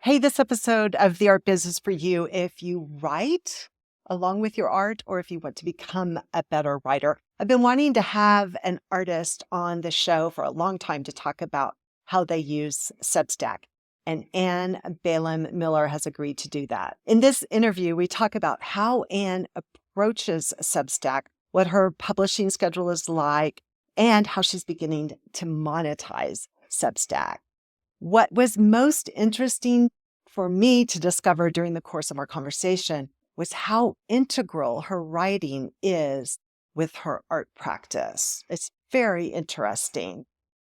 Hey, this episode of The Art Biz is for you if you write along with your art or if you want to become a better writer. I've been wanting to have an artist on the show for a long time to talk about how they use Substack. And Anne Balaam Miller has agreed to do that. In this interview, we talk about how Anne approaches Substack, what her publishing schedule is like, and how she's beginning to monetize Substack. What was most interesting for me to discover during the course of our conversation was how integral her writing is with her art practice. It's very interesting.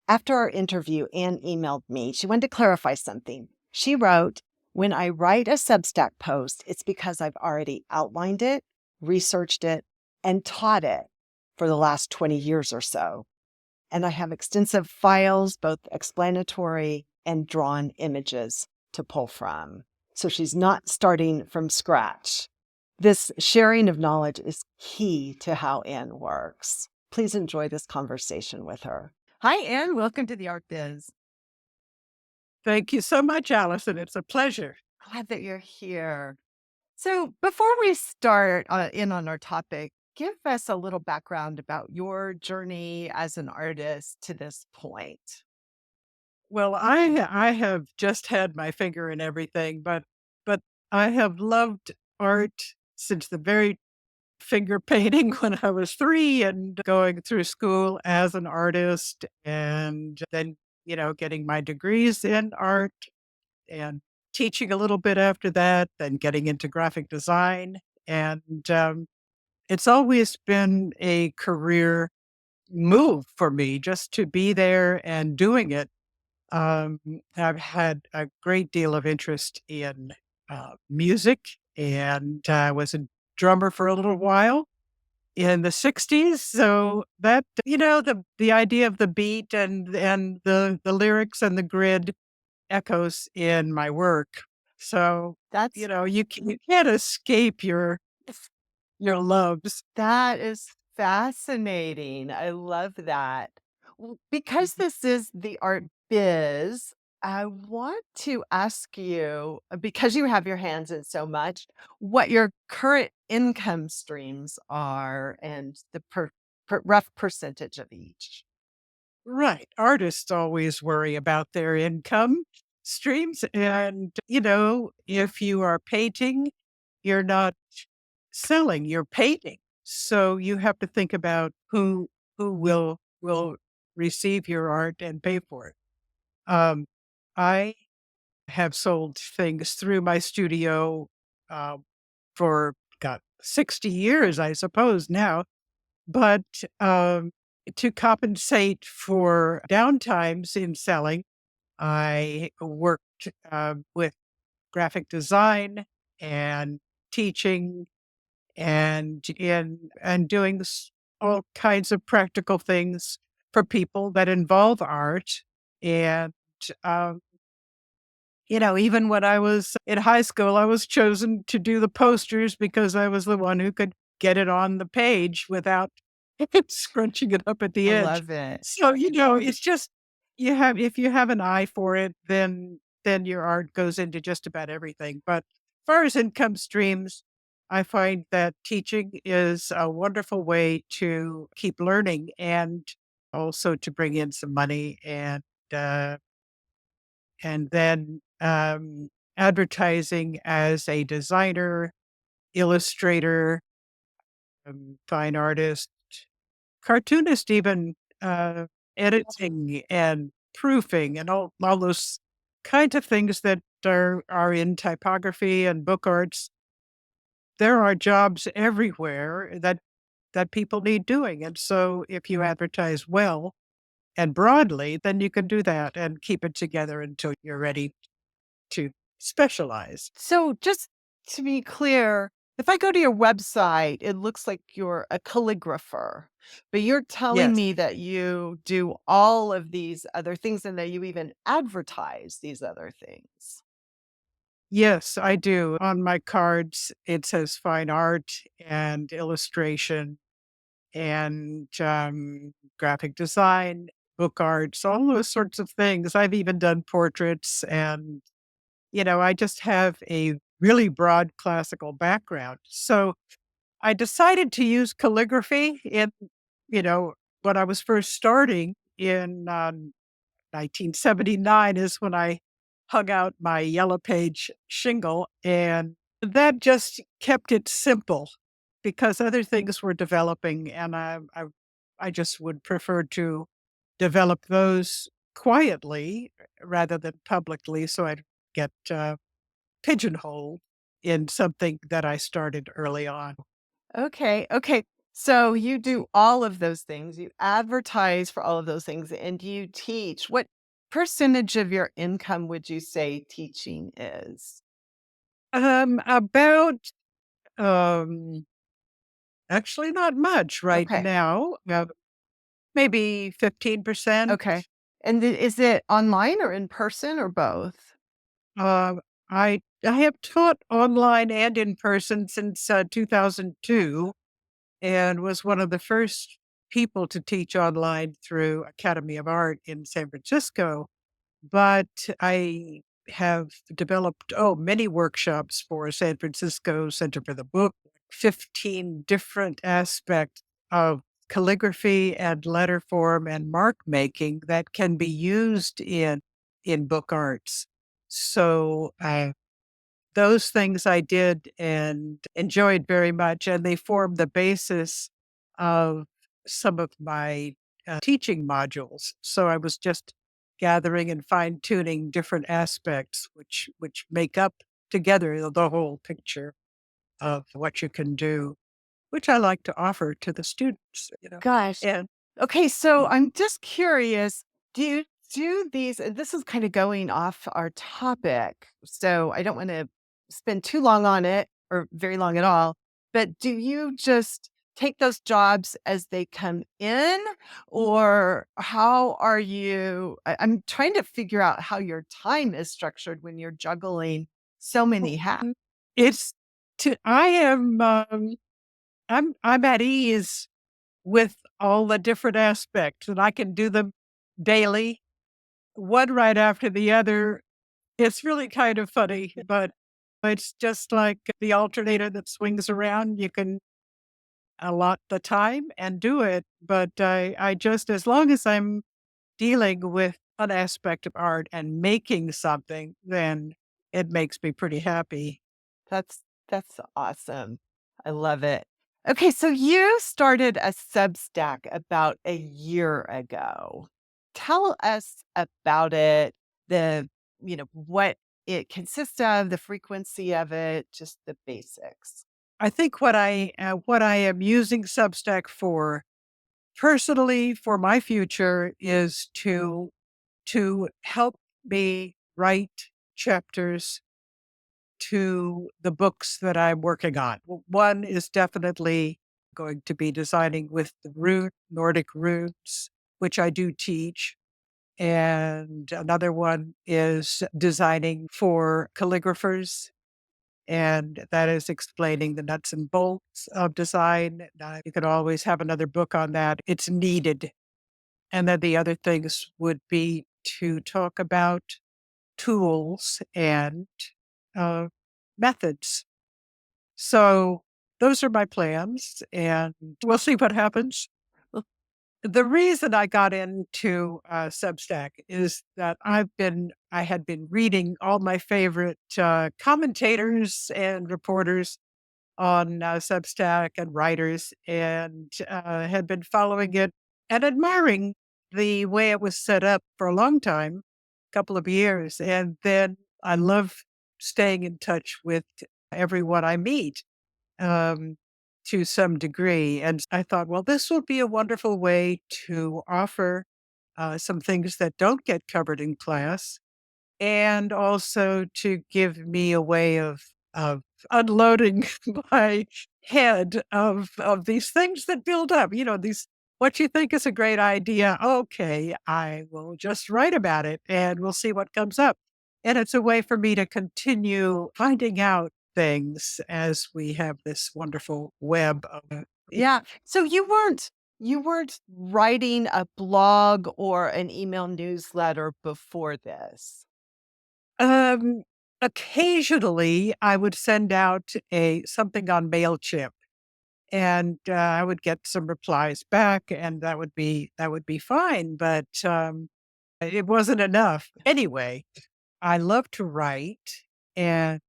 After our interview, Anne emailed me. She wanted to clarify something. She wrote, "When I write a Substack post, it's because I've already outlined it, researched it, and taught it for the last 20 years or so. And I have extensive files, both explanatory and drawn images to pull from." So she's not starting from scratch. This sharing of knowledge is key to how Anne works. Please enjoy this conversation with her. Hi, Anne. Welcome to the Art Biz. Thank you so much, Alyson. It's a pleasure. Glad that you're here. So before we start in on our topic, give us a little background about your journey as an artist to this point. Well, I have just had my finger in everything, but I have loved art since the very finger painting when I was 3 and going through school as an artist and then, getting my degrees in art and teaching a little bit after that, then getting into graphic design. And it's always been a career move for me just to be there and doing it. Um, I've had a great deal of interest in music, and I was a drummer for a little while in the '60s. So that the idea of the beat and the lyrics and the grid echoes in my work. So That's you can't escape your loves. That is fascinating. I love that. Well, because this is the art biz, I want to ask you, because you have your hands in so much, what your current income streams are and the rough percentage of each. Right. Artists always worry about their income streams. And, if you are painting, you're not selling, you're painting. So you have to think about who will receive your art and pay for it. Um, I have sold things through my studio uh, for got 60 years, I suppose now. But, to compensate for downtimes in selling, I worked, with graphic design and teaching and doing all kinds of practical things for people that involve art. And, um, even when I was in high school, I was chosen to do the posters because I was the one who could get it on the page without scrunching it up at the I edge. love it. So, it's just if you have an eye for it, then your art goes into just about everything. But as far as income streams, I find that teaching is a wonderful way to keep learning and also to bring in some money uh and then advertising as a designer, illustrator, fine artist, cartoonist, even editing and proofing and all those kinds of things that are in typography and book arts. There are jobs everywhere that people need doing. And so if you advertise well and broadly, then you can do that and keep it together until you're ready to specialize. So just to be clear, if I go to your website, it looks like you're a calligrapher, but you're telling Yes. me that you do all of these other things and that you even advertise these other things. Yes, I do. On my cards, it says fine art and illustration and graphic design, book arts, all those sorts of things. I've even done portraits and I just have a really broad classical background. So I decided to use calligraphy you know, when I was first starting in 1979 is when I hung out my yellow page shingle, and that just kept it simple because other things were developing, and I just would prefer to develop those quietly rather than publicly, so I'd get pigeonholed in something that I started early on. Okay. Okay. So you do all of those things. You advertise for all of those things and you teach. What percentage of your income would you say teaching is? About um, actually not much right Okay. now. Maybe 15%. Okay. And is it online or in person or both? Uh, I have taught online and in person since 2002, and was one of the first people to teach online through Academy of Art in San Francisco. But I have developed, many workshops for San Francisco Center for the Book, 15 different aspects of calligraphy and letter form and mark making that can be used in book arts. So those things I did and enjoyed very much, and they form the basis of some of my teaching modules. So I was just gathering and fine tuning different aspects, which make up together the whole picture of what you can do, which I like to offer to the students. Gosh. And Okay, so I'm just curious, do you do these this is kind of going off our topic, so I don't want to spend too long on it or very long at all, but do you just take those jobs as they come in or how are you I'm trying to figure out how your time is structured when you're juggling so many hats. it's I am I'm at ease with all the different aspects, and I can do them daily, one right after the other. It's really kind of funny, but it's just like the alternator that swings around. You can allot the time and do it, but I just, as long as I'm dealing with an aspect of art and making something, then it makes me pretty happy. That's awesome. I love it. Okay, so you started a Substack about a year ago. Tell us about it, what it consists of, the frequency of it, just the basics. I think what I am using Substack for personally for my future is to help me write chapters to the books that I'm working on. One is definitely going to be designing with the Nordic roots, which I do teach. And another one is designing for calligraphers, and that is explaining the nuts and bolts of design. You could always have another book on that. It's needed. And then the other things would be to talk about tools and uh, methods. So those are my plans, and we'll see what happens. Well, The reason I got into Substack is that I had been reading all my favorite commentators and reporters on Substack and writers, and had been following it and admiring the way it was set up for a long time, couple of years. And then I love staying in touch with everyone I meet um, to some degree. And I thought, well, this will be a wonderful way to offer some things that don't get covered in class, and also to give me a way of unloading my head of these things that build up. These what you think is a great idea. Okay, I will just write about it and we'll see what comes up. And it's a way for me to continue finding out things as we have this wonderful web of yeah. So you weren't writing a blog or an email newsletter before this. um occasionally I would send out something on MailChimp, and I would get some replies back, and that would be fine. But it wasn't enough. Anyway, I love to write, and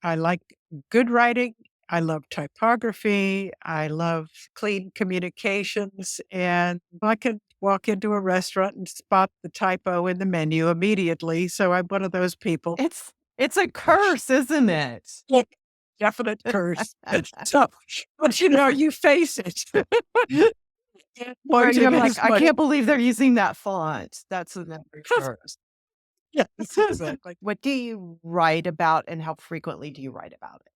I like good writing. I love typography. I love clean communications. And I can walk into a restaurant and spot the typo in the menu immediately. So I'm one of those people. It's a curse, isn't it? Yeah, definite curse. So, but you face it. Or you're Pointing like, as I much. can't believe they're using that font. That's another curse. Yes, exactly. What do you write about, and how frequently do you write about it?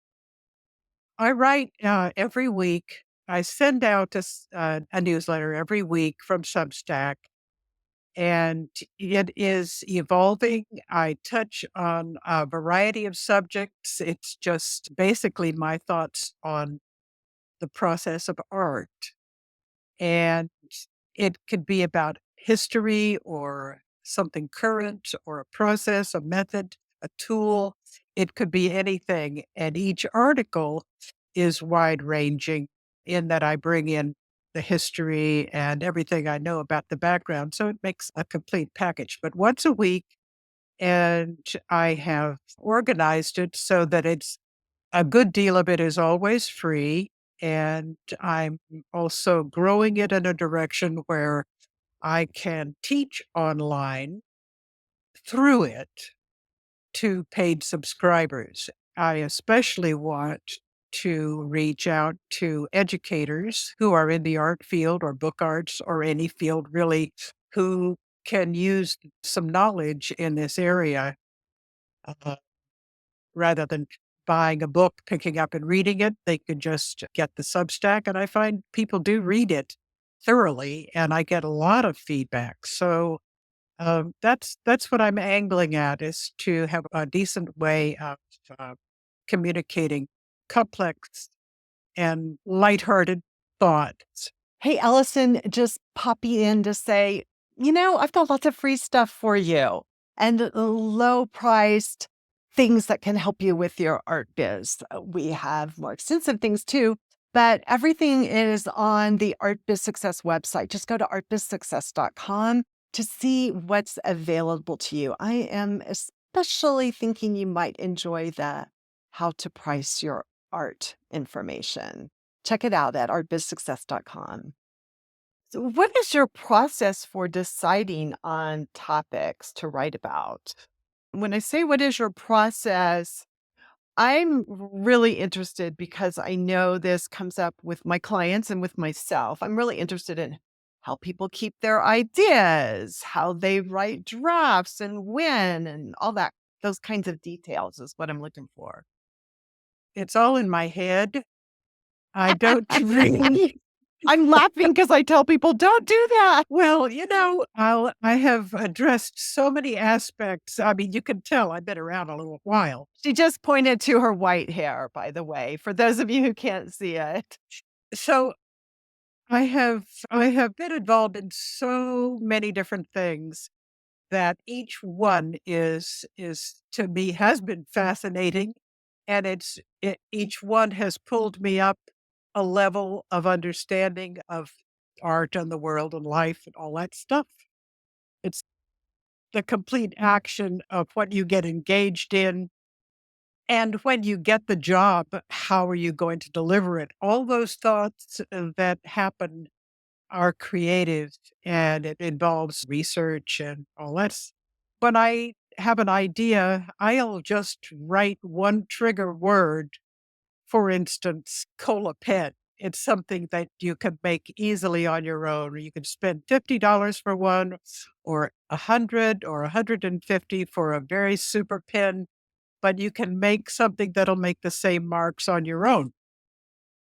I write every week. I send out a newsletter every week from Substack, and it is evolving. I touch on a variety of subjects. It's just basically my thoughts on the process of art. And it could be about history or something current or a process, a method, a tool. It could be anything. And each article is wide ranging in that I bring in the history and everything I know about the background. So it makes a complete package. But once a week, and I have organized it so that it's a good deal of it is always free. And I'm also growing it in a direction where I can teach online through it to paid subscribers. I especially want to reach out to educators who are in the art field or book arts or any field really who can use some knowledge in this area uh, rather than buying a book, picking up and reading it. They could just get the Substack. And I find people do read it thoroughly, and I get a lot of feedback. So that's what I'm angling at, is to have a decent way of uh, communicating complex and lighthearted thoughts. Hey, Alyson, just popping in to say, I've got lots of free stuff for you and low priced things that can help you with your art biz. We have more extensive things too, but everything is on the Art Biz Success website. Just go to artbizsuccess.com to see what's available to you. I am especially thinking you might enjoy the how to price your art information. Check it out at artbizsuccess.com. So what is your process for deciding on topics to write about? When I say what is your process, I'm really interested because I know this comes up with my clients and with myself. I'm really interested in how people keep their ideas, how they write drafts and when, and all that. Those kinds of details is what I'm looking for. It's all in my head. I don't really. I'm laughing because I tell people, don't do that. Well, I have addressed so many aspects. I mean, you can tell I've been around a little while. She just pointed to her white hair, by the way, for those of you who can't see it. So I have been involved in so many different things that each one is to me has been fascinating, and each one has pulled me up a level of understanding of art and the world and life and all that stuff. It's the complete action of what you get engaged in. And when you get the job, how are you going to deliver it? All those thoughts that happen are creative, and it involves research and all that. When I have an idea, I'll just write one trigger word. For instance, cola pen. It's something that you can make easily on your own. You can spend $50 for one, or 100 or 150 for a very super pen, but you can make something that'll make the same marks on your own.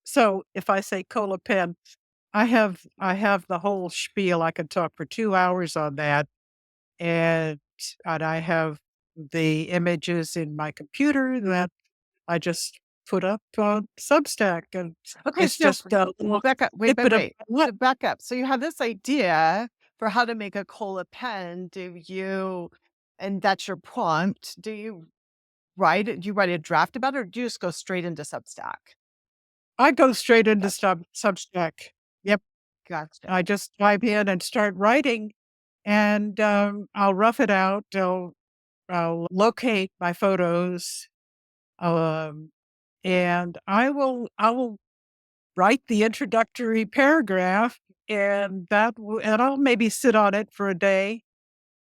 So if I say cola pen, I have the whole spiel. I could talk for 2 hours on that, and I have the images in my computer that I just put up on Substack, and Okay, it's so just a back up. Wait, wait, snippet of wait. So back up. So you have this idea for how to make a cola pen. And that's your prompt. write it? Do you write a draft about it, or do you just go straight into Substack? I go straight into Gotcha. Substack. Yep. Gotcha. I just dive in and start writing, and I'll rough it out. I'll locate my photos, um, and I will write the introductory paragraph, and and I'll maybe sit on it for a day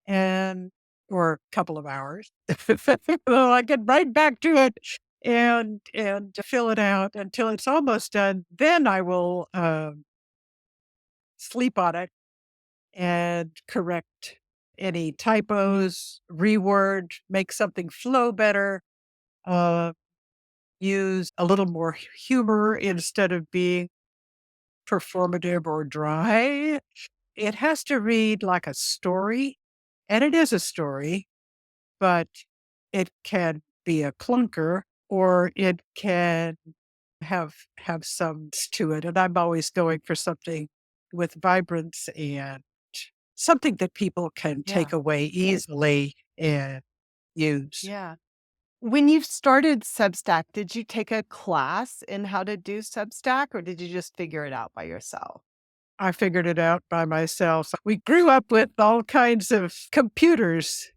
and or a couple of hours. Well, I get right back to it and fill it out until it's almost done. Then I will sleep on it and correct any typos, reword, make something flow better, uh, use a little more humor instead of being performative or dry. It has to read like a story, and it is a story, but it can be a clunker or it can have some to it. And I'm always going for something with vibrance and something that people can Yeah. take away easily and use. Yeah. When you started Substack, did you take a class in how to do Substack, or did you just figure it out by yourself? I figured it out by myself. We grew up with all kinds of computers,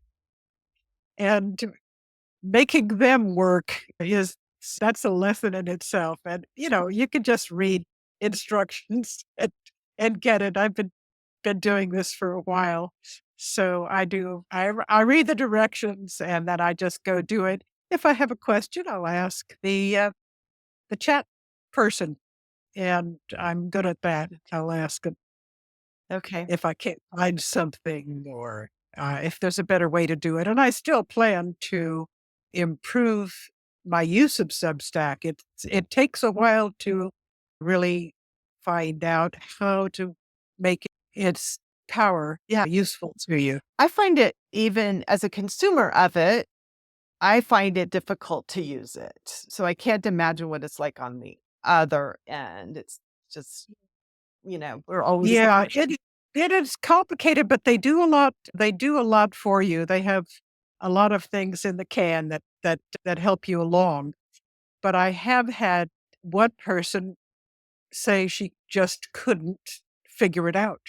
and making them work is that's a lesson in itself. And you can just read instructions and get it. I've been doing this for a while. So I do. I read the directions and then I just go do it. If I have a question, I'll ask the chat person, and I'm good at that. I'll ask them Okay. if I can't find something or if there's a better way to do it. And I still plan to improve my use of Substack. It takes a while to really find out how to make its power Yeah. useful to you. I find it, even as a consumer of it, I find it difficult to use it. So I can't imagine what it's like on the other end. It's just, we're always Yeah, it is complicated, but they do a lot. They do a lot for you. They have a lot of things in the can that help you along. But I have had one person say she just couldn't figure it out,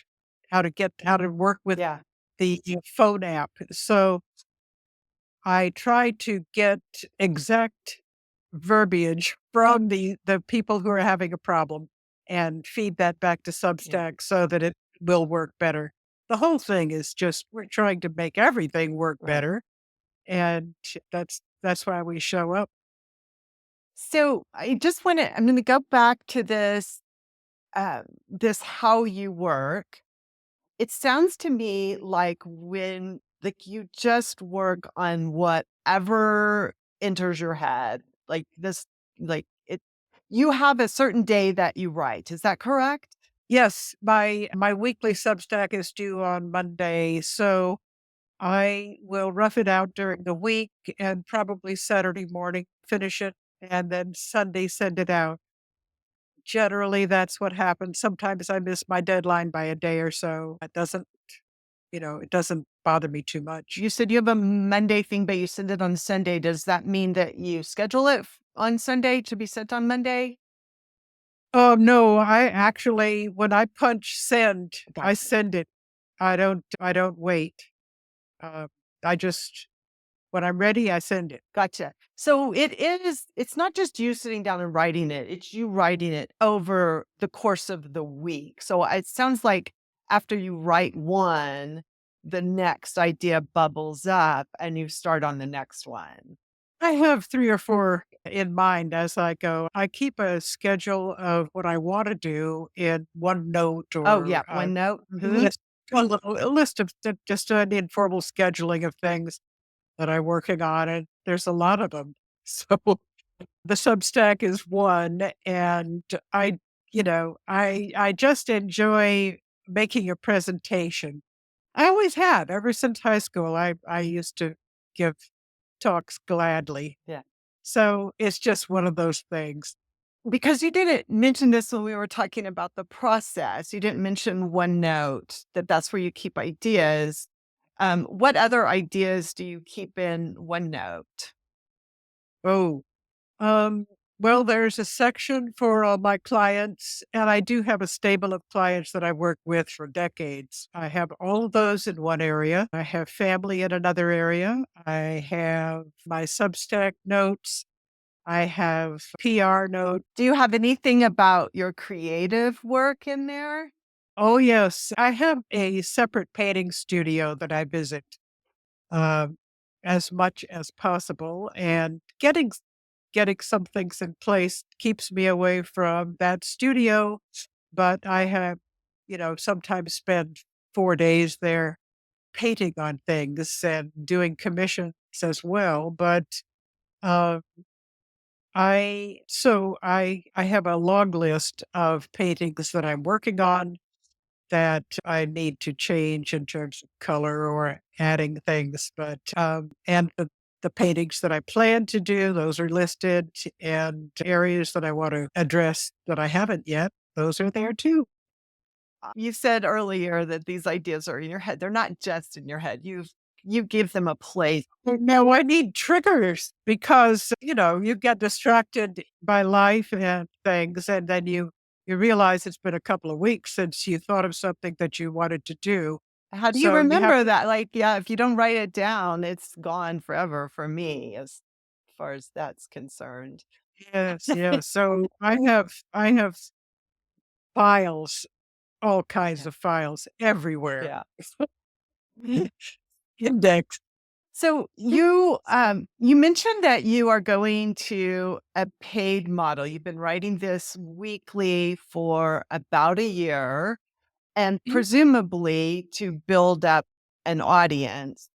how to work with yeah. the phone app. So I tried to get exact verbiage from the people who are having a problem and feed that back to Yeah. Substack so that it will work better. The whole thing is just we're trying to make everything work Right. better, and that's why we show up. So I'm going to go back to this how you work. It sounds to me like you just work on whatever enters your head, like this, like it, you have a certain day that you write. Is that correct? Yes, my weekly Substack is due on Monday, so I will rough it out during the week and probably Saturday morning finish it and then Sunday send it out. Generally, that's what happens. Sometimes I miss my deadline by a day or so. It doesn't bother me too much. You said you have a Monday thing, but you send it on Sunday. Does that mean that you schedule it on Sunday to be sent on Monday? Oh, no, I actually, when I punch send, I Gotcha. send it. I don't wait. Uh, I just when I'm ready, I send it. Gotcha. So it's not just you sitting down and writing it, it's you writing it over the course of the week. So it sounds like after you write one, the next idea bubbles up and you start on the next one. I have 3 or 4 in mind as I go. I keep a schedule of what I wanna do in OneNote Oh, or yeah. OneNote. Hmm. list a list of just an informal scheduling of things that I'm working on, and there's a lot of them. So, the Substack is one, and I just enjoy making a presentation. I always have, ever since high school, I used to give talks gladly. Yeah. So, it's just one of those things. Because you didn't mention this when we were talking about the process. You didn't mention OneNote, that's where you keep ideas. What other ideas do you keep in OneNote? Oh, um, well, there's a section for all my clients, and I do have a stable of clients that I work with for decades. I have all of those in one area. I have family in another area. I have my Substack notes. I have PR notes. Do you have anything about your creative work in there? Oh, yes. I have a separate painting studio that I visit um, as much as possible, and getting some things in place keeps me away from that studio. But I have, sometimes spend 4 days there painting on things and doing commissions as well. But uh, I have a long list of paintings that I'm working on that I need to change in terms of color or adding things. But and the paintings that I plan to do, those are listed, and areas that I want to address that I haven't yet, those are there too. You said earlier that these ideas are in your head. They're not just in your head. You give them a place. Now I need triggers because, you get distracted by life and things, and then you realize it's been a couple of weeks since you thought of something that you wanted to do. How do you So you have remember to, that? Like, yeah, if you don't write it down, it's gone forever for me as far as that's concerned. yes, yes. So I have files, all kinds Yeah. of files everywhere. Yeah. Index. So you mentioned that you are going to a paid model. You've been writing this weekly for about a year and presumably to build up an audience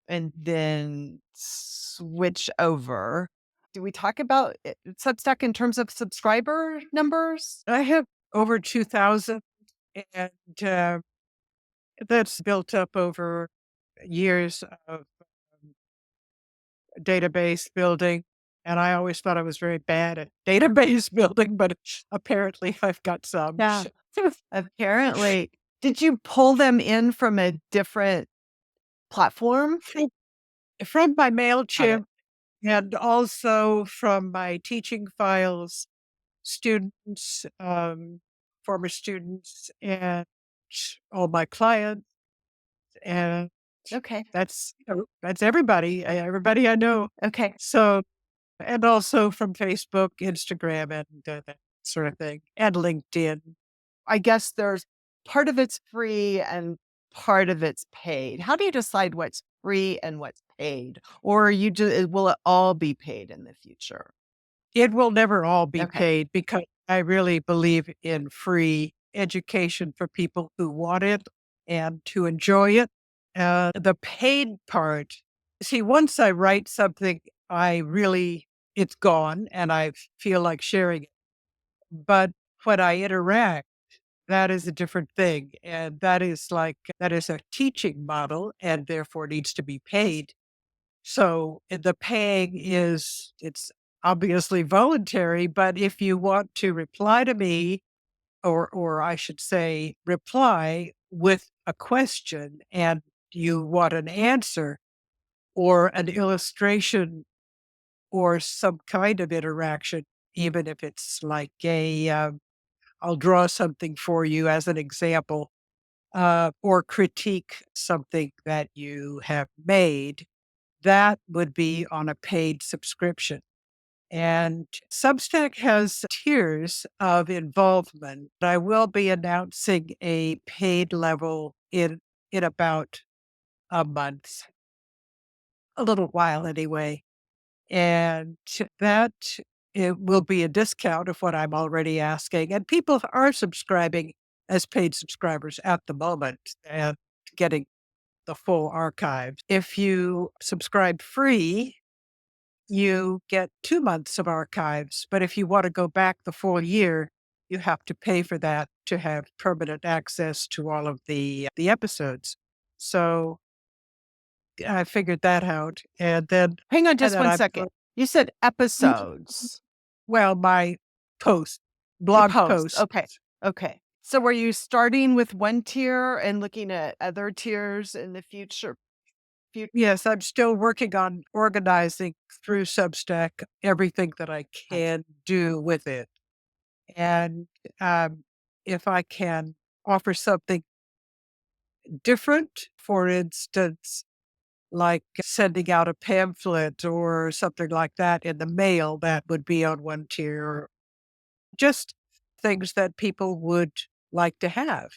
and then switch over. Do we talk about Substack in terms of subscriber numbers? I have over 2,000, and that's built up over years of database building. And I always thought I was very bad at database building, but apparently I've got some. Yeah. Apparently. Did you pull them in from a different platform? From my Got it. MailChimp and also from my teaching files, students, former students, and all my clients, and Okay. that's everybody I know. Okay. So, and also from Facebook, Instagram, and that sort of thing, and LinkedIn. I guess there's part of it's free and part of it's paid. How do you decide what's free and what's paid? Or will it all be paid in the future? It will never all be Okay. paid because I really believe in free education for people who want it and to enjoy it. The paid part, see, once I write something, it's gone and I feel like sharing it. But when I interact, that is a different thing. And that is a teaching model and therefore needs to be paid. So the paying it's obviously voluntary, but if you want to reply to me, or I should say, reply with a question and you want an answer or an illustration or some kind of interaction, even if it's like I'll draw something for you as an example, or critique something that you have made, that would be on a paid subscription. And Substack has tiers of involvement. I will be announcing a paid level in about a month, a little while anyway. And that it will be a discount of what I'm already asking. And people are subscribing as paid subscribers at the moment and getting the full archive. If you subscribe free, you get 2 months of archives, but if you want to go back the full year, you have to pay for that to have permanent access to all of the episodes. So I figured that out, Hang on and just then one I second. You said episodes. well, my post, Your blog post. post. Okay. Okay. So were you starting with one tier and looking at other tiers in the Yes, I'm still working on organizing through Substack everything that I can do with it. And if I can offer something different, for instance, like sending out a pamphlet or something like that in the mail, that would be on one tier. Just things that people would like to have.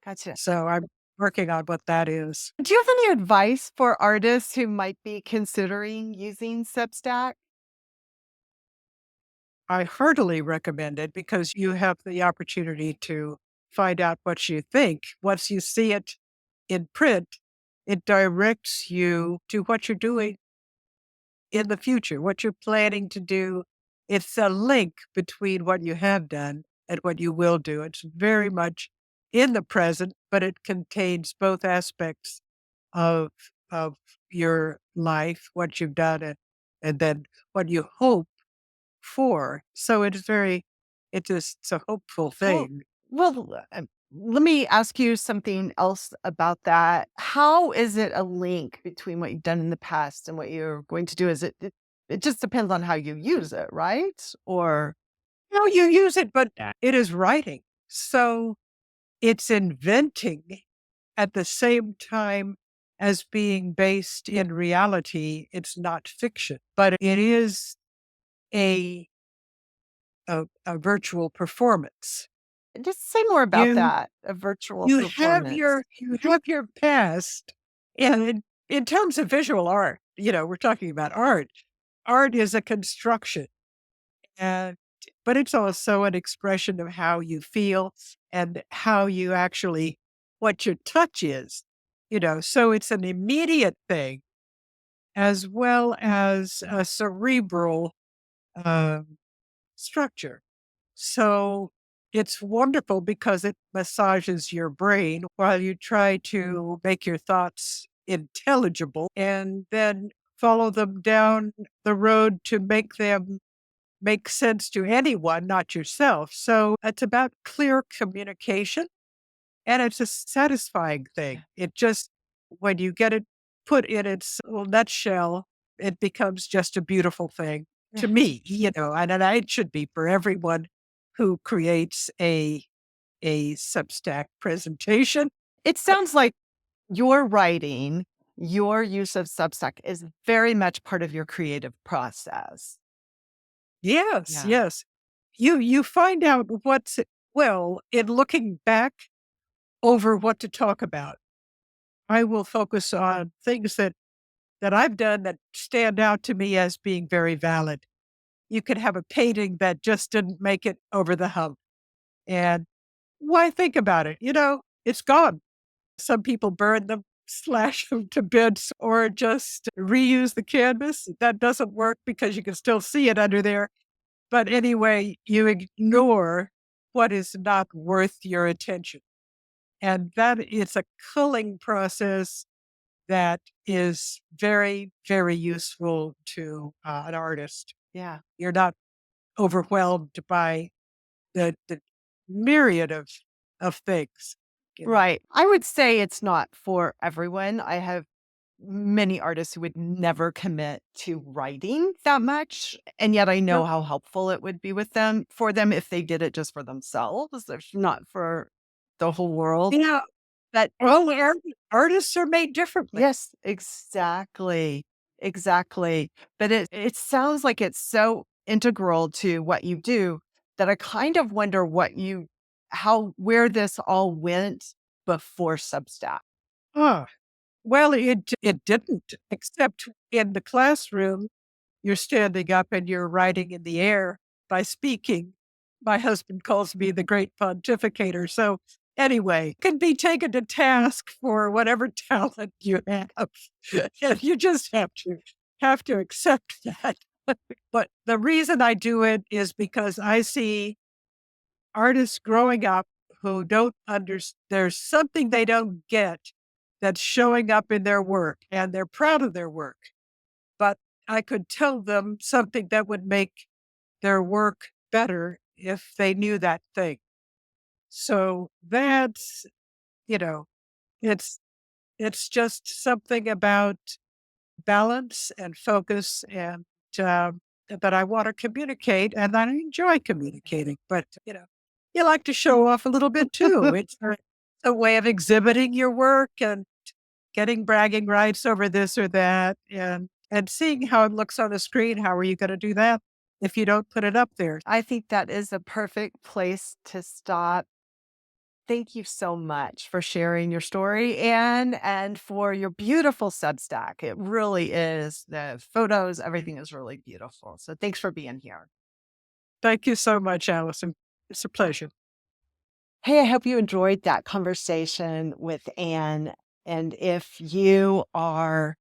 Gotcha. So I'm working on what that is. Do you have any advice for artists who might be considering using Substack? I heartily recommend it because you have the opportunity to find out what you think. Once you see it in print, it directs you to what you're doing in the future, what you're planning to do. It's a link between what you have done and what you will do. It's very much in the present, but it contains both aspects of of your life, what you've done, and then what you hope for. So it's a hopeful Well, thing. let me ask you something else about that. How is it a link between what you've done in the past and what you're going to do? It just depends on how you use it, right? Or No, you use it, but it is writing. So it's inventing at the same time as being based in reality. It's not fiction, but it is a a virtual performance. just say more about You that, a virtual performance. you have your past, and in terms of visual art, we're talking about art. Art is a construction, and but it's also an expression of how you feel and how you actually what your touch is. So it's an immediate thing as well as a cerebral um, structure. So it's wonderful because it massages your brain while you try to make your thoughts intelligible and then follow them down the road to make them make sense to anyone, not yourself. So it's about clear communication, and it's a satisfying thing. It just, when you get it put in its little nutshell, it becomes just a beautiful thing to me, and it should be for everyone who creates a Substack presentation. It sounds like your writing, your use of Substack is very much part of your creative process. Yes, Yeah. yes. You find out well, in looking back over what to talk about. I will focus on things that I've done that stand out to me as being very valid. You could have a painting that just didn't make it over the hump. And why think about it? It's gone. Some people burn them, slash them to bits, or just reuse the canvas. That doesn't work because you can still see it under there. But anyway, you ignore what is not worth your attention. And that is a culling process that is very, very useful to an artist. Yeah. You're not overwhelmed by the myriad of things. You know. Right. I would say it's not for everyone. I have many artists who would never commit to writing that much, and yet I know Yep. how helpful it would be with them for them if they did it just for themselves, if not for the whole world. Yeah. But Well, artists are made differently. yes, exactly. Exactly. But it sounds like it's so integral to what you do that I kind of wonder where this all went before Substack. Ah, well, it didn't, except in the classroom. You're standing up and you're writing in the air by speaking. My husband calls me the great pontificator. So anyway, can be taken to task for whatever talent you have. And you just have to accept that. But the reason I do it is because I see artists growing up who don't understand, there's something they don't get that's showing up in their work, and they're proud of their work. But I could tell them something that would make their work better if they knew that thing. So that's, you know, it's it's just something about balance and focus, and that I want to communicate and that I enjoy communicating. But, you like to show off a little bit too. It's a way of exhibiting your work and getting bragging rights over this or that, and seeing how it looks on the screen. How are you going to do that if you don't put it up there? I think that is a perfect place to stop. Thank you so much for sharing your story and for your beautiful Substack. It really is. The photos, everything is really beautiful. So thanks for being here. Thank you so much, Alyson. It's a pleasure. Hey, I hope you enjoyed that conversation with Anne. And if you are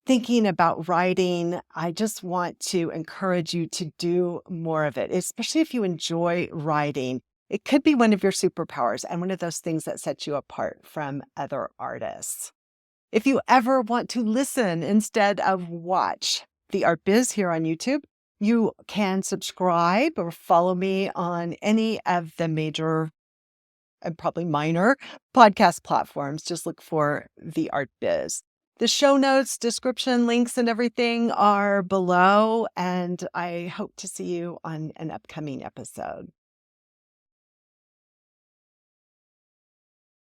thinking about writing, I just want to encourage you to do more of it, especially if you enjoy writing. It could be one of your superpowers and one of those things that sets you apart from other artists. If you ever want to listen instead of watch the Art Biz here on YouTube, you can subscribe or follow me on any of the major and probably minor podcast platforms. Just look for the Art Biz. The show notes, description, links, and everything are below. And I hope to see you on an upcoming episode.